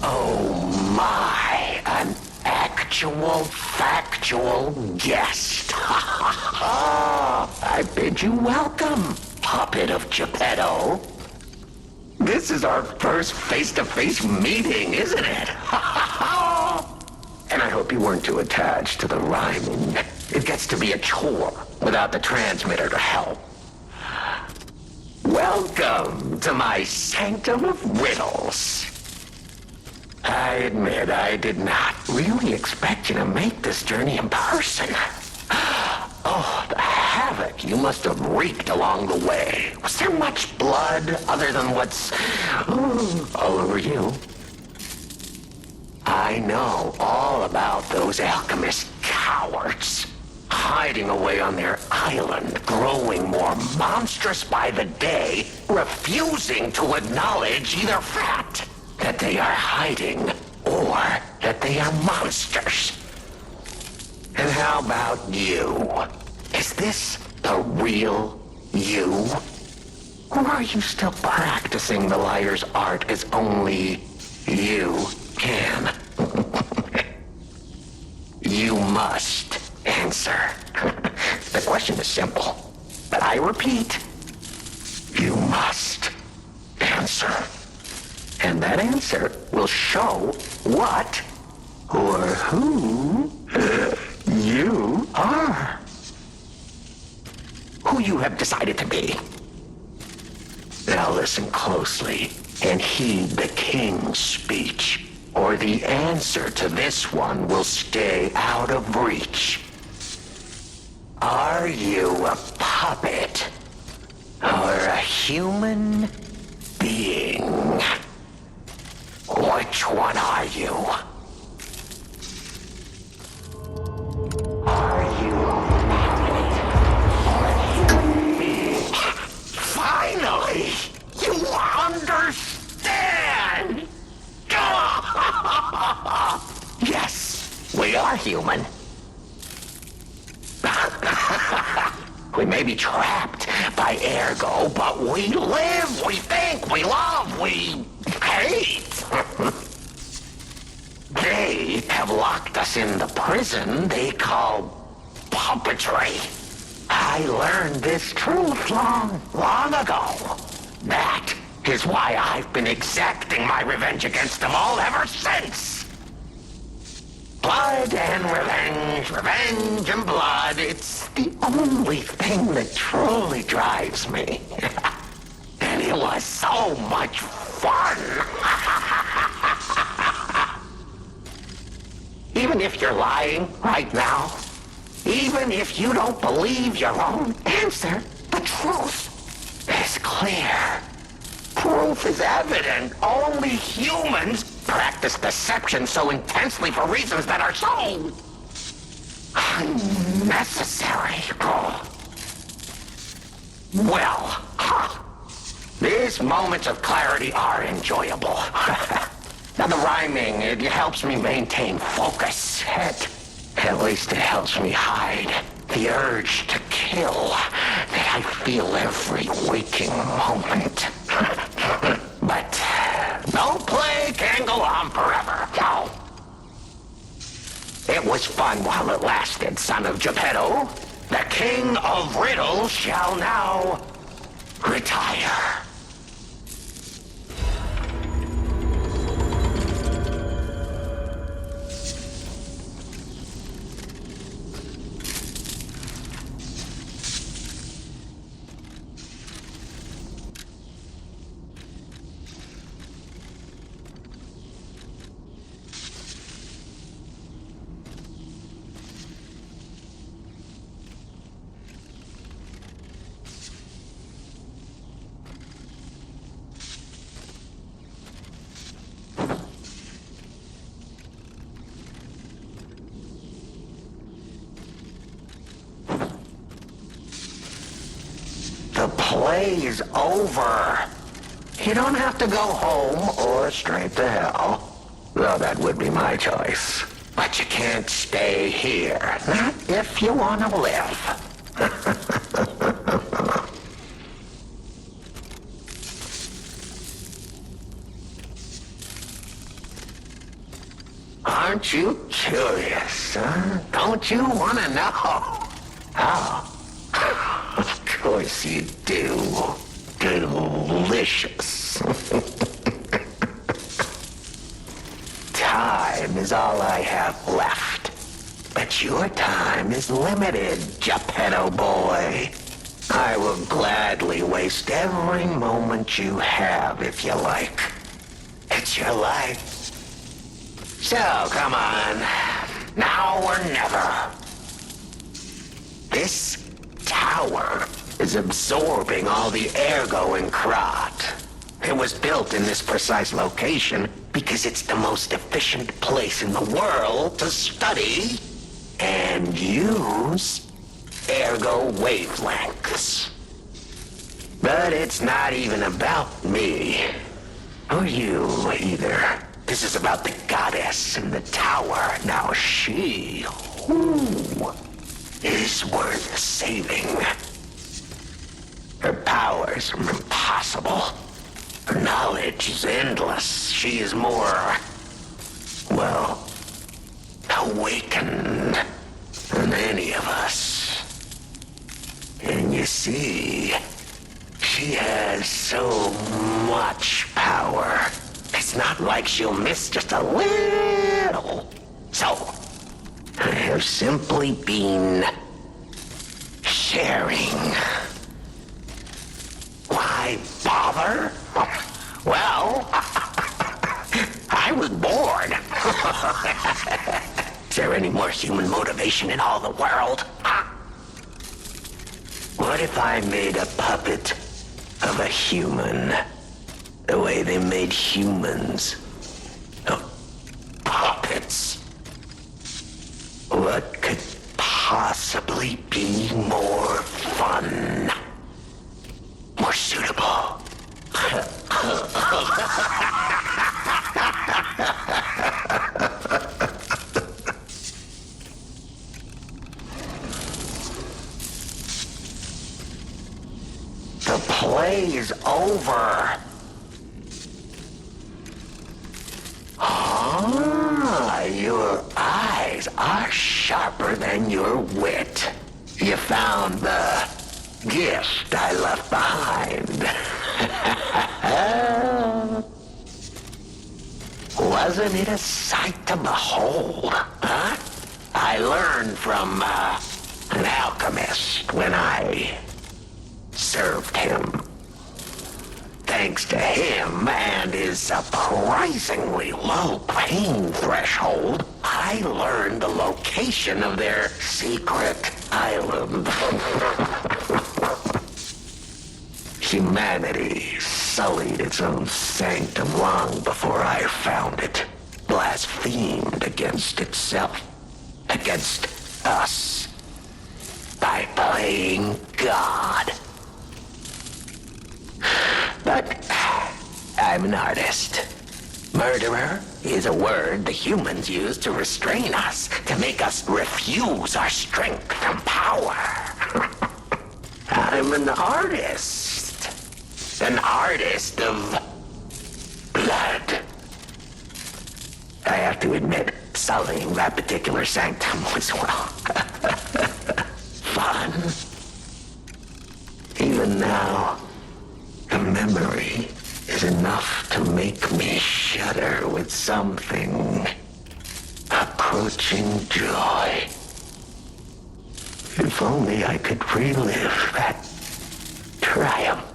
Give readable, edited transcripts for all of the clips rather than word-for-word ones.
Oh my, an actual, factual guest. I bid you welcome, puppet of Geppetto. This is our first face-to-face meeting, isn't it? And I hope you weren't too attached to the rhyming. It gets to be a chore without the transmitter to help. Welcome to my sanctum of riddles. I admit I did not really expect you to make this journey in person. Oh, the havoc you must have wreaked along the way. Was there much blood other than what's all over you? I know all about those alchemist cowards, hiding away on their island, growing more monstrous by the day, refusing to acknowledge either fact that they are hiding or that they are monsters. And how about you? Is this the real you? Or are you still practicing the liar's art as only you can? You must answer. The question is simple, but I repeat, you must answer. And that answer will show what or who you are. Who you have decided to be. Now listen closely and heed the king's speech, or the answer to this one will stay out of reach. Are you a puppet or a human being? Which one are you? Are you a puppet or a human being? Finally! You understand! Yes, we are human. We may be trapped by ergo, but we live, we think, we love, we hate. They have locked us in the prison they call puppetry. I learned this truth long ago. That is why I've been exacting my revenge against them all ever since. Blood and revenge, revenge and blood. It's the only thing that truly drives me. And it was so much fun. Even if you're lying right now, even if you don't believe your own answer, the truth is clear. Proof is evident. Only humans practice deception so intensely for reasons that are so unnecessary. Well, these moments of clarity are enjoyable. Now the rhyming, it helps me maintain focus. At least it helps me hide the urge to kill that I feel every waking moment. But no play can go on forever. No. It was fun while it lasted, son of Geppetto. The king of riddles shall now retire. The play's over. You don't have to go home or straight to hell. Though that would be my choice. But you can't stay here. Not if you want to live. Aren't you curious, huh? Don't you want to know? Oh, of course you do. Delicious. Time is all I have left. But your time is limited, Geppetto boy. I will gladly waste every moment you have if you like. It's your life. So, come on. Now or never. This tower is absorbing all the ergo in Krat. It was built in this precise location because it's the most efficient place in the world to study and use ergo wavelengths. But it's not even about me. Or you, either. This is about the goddess in the tower. Now she, is worth saving. Her powers are impossible. Her knowledge is endless. She is more, well, awakened than any of us. And you see, she has so much power. It's not like she'll miss just a little. So, I have simply been sharing. Why bother? Well, I was bored. Is there any more human motivation in all the world? What if I made a puppet of a human? The way they made humans. Puppets. What could possibly be more fun? More suitable? The play is over. Ah, your eyes are sharper than your wit. You found the gift I left behind. Wasn't it a sight to behold, huh? I learned from an alchemist when I served him. Thanks to him and his surprisingly low pain threshold, I learned the location of their secret island. Humanity sullied its own sanctum long before I found it, blasphemed against itself, against us, by playing God. But I'm an artist. Murderer is a word the humans use to restrain us, to make us refuse our strength and power. I'm an artist. An artist of blood. I have to admit, sullying that particular sanctum was, well, fun. Even now, the memory is enough to make me shudder with something approaching joy. If only I could relive that triumph.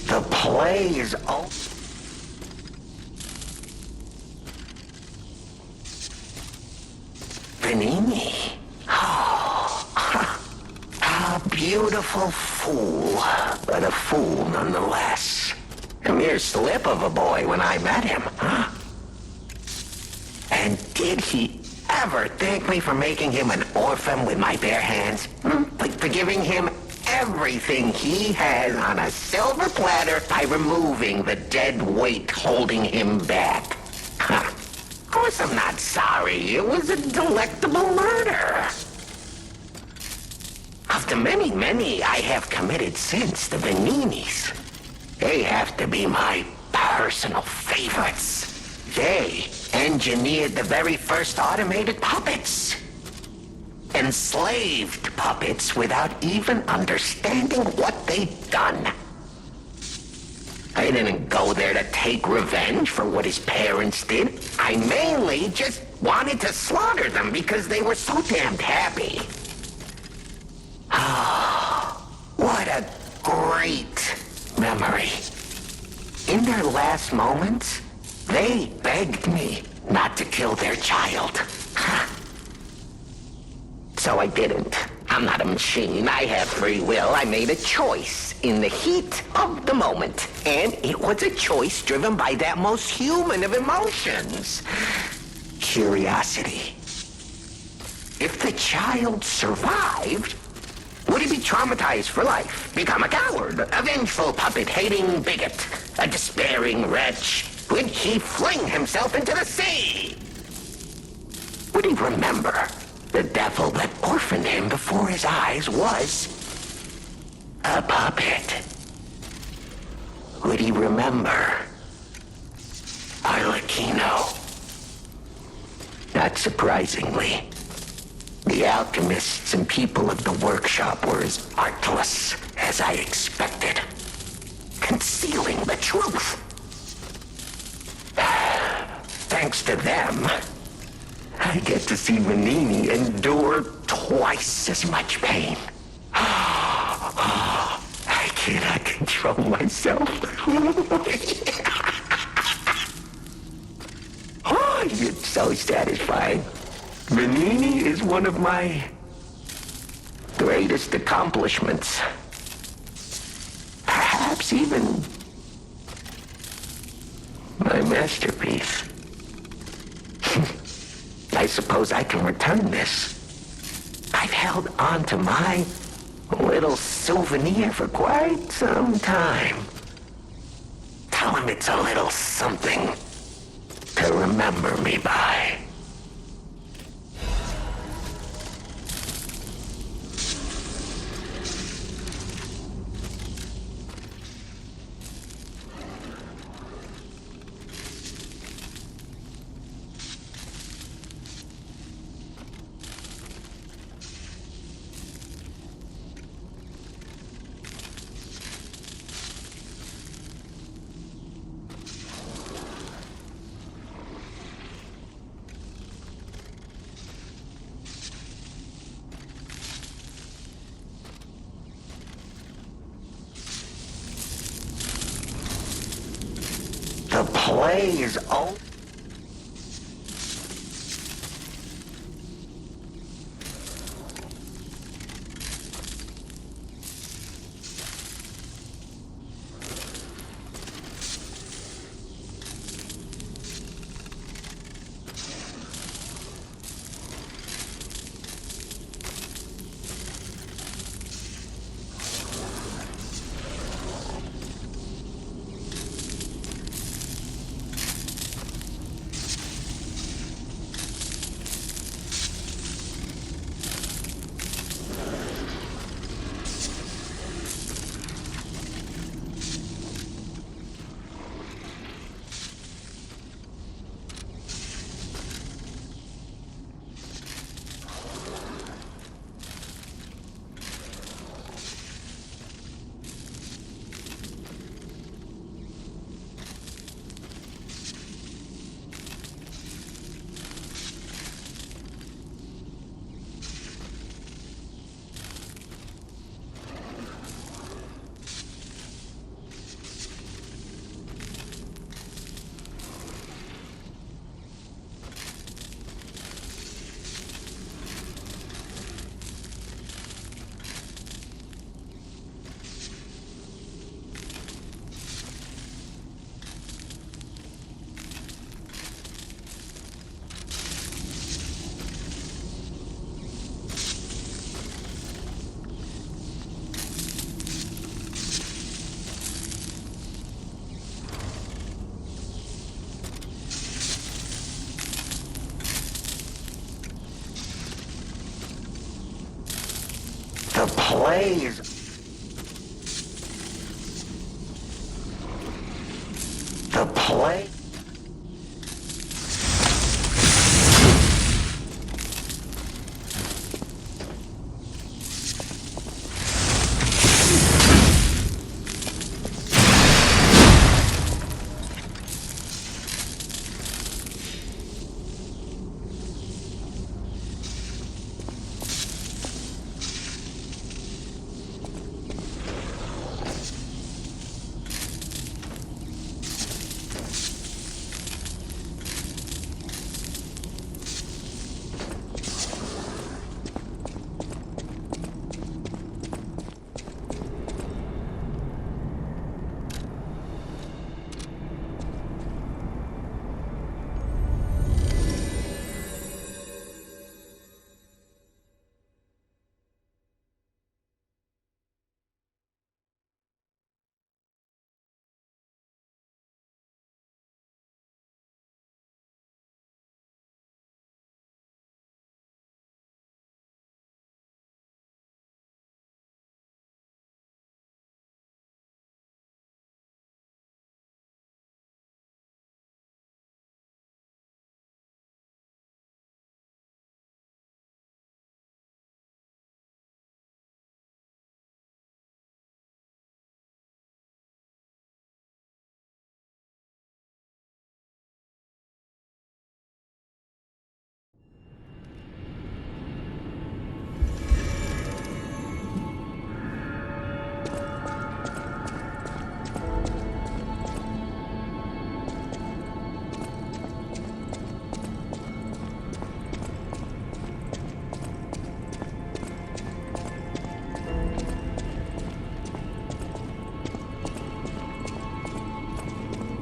The play is over. Benini. Oh, a beautiful fool, but a fool nonetheless. A mere slip of a boy when I met him, huh? And did he ever thank me for making him an orphan with my bare hands? For giving him everything he has on a silver platter by removing the dead weight holding him back. Of course I'm not sorry. It was a delectable murder. Of the many I have committed since, the Vaninis, they have to be my personal favorites. They engineered the very first automated puppets. Enslaved puppets without even understanding what they'd done. I didn't go there to take revenge for what his parents did. I mainly just wanted to slaughter them because they were so damned happy. Oh, what a great memory. In their last moments, they begged me not to kill their child. So I didn't. I'm not a machine. I have free will. I made a choice in the heat of the moment. And it was a choice driven by that most human of emotions. Curiosity. If the child survived, would he be traumatized for life? Become a coward, a vengeful puppet-hating bigot, a despairing wretch? Would he fling himself into the sea? Would he remember the devil that orphaned him before his eyes was a puppet? Would he remember Arlecchino? Not surprisingly, the alchemists and people of the workshop were as artless as I expected, concealing the truth. Thanks to them, I get to see Manini endure twice as much pain. I cannot control myself. Oh, it's so satisfying. Manini is one of my greatest accomplishments. Perhaps even my masterpiece. I suppose I can return this. I've held on to my little souvenir for quite some time. Tell him it's a little something to remember me by. The play is over. plays. The play?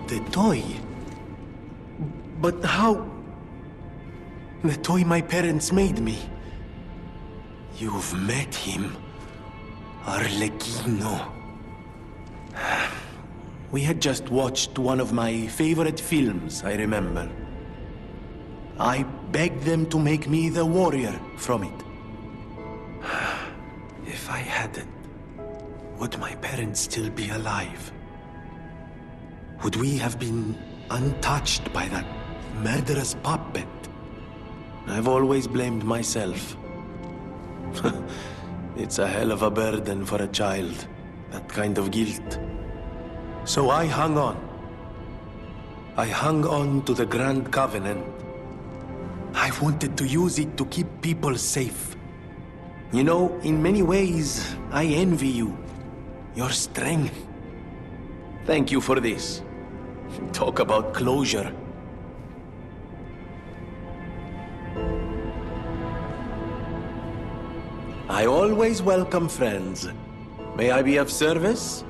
The toy? But how? The toy my parents made me. You've met him. Arlecchino. We had just watched one of my favorite films, I remember. I begged them to make me the warrior from it. If I hadn't, would my parents still be alive? Would we have been untouched by that murderous puppet? I've always blamed myself. It's a hell of a burden for a child, that kind of guilt. So I hung on. I hung on to the Grand Covenant. I wanted to use it to keep people safe. You know, in many ways, I envy you. Your strength. Thank you for this. Talk about closure. I always welcome friends. May I be of service?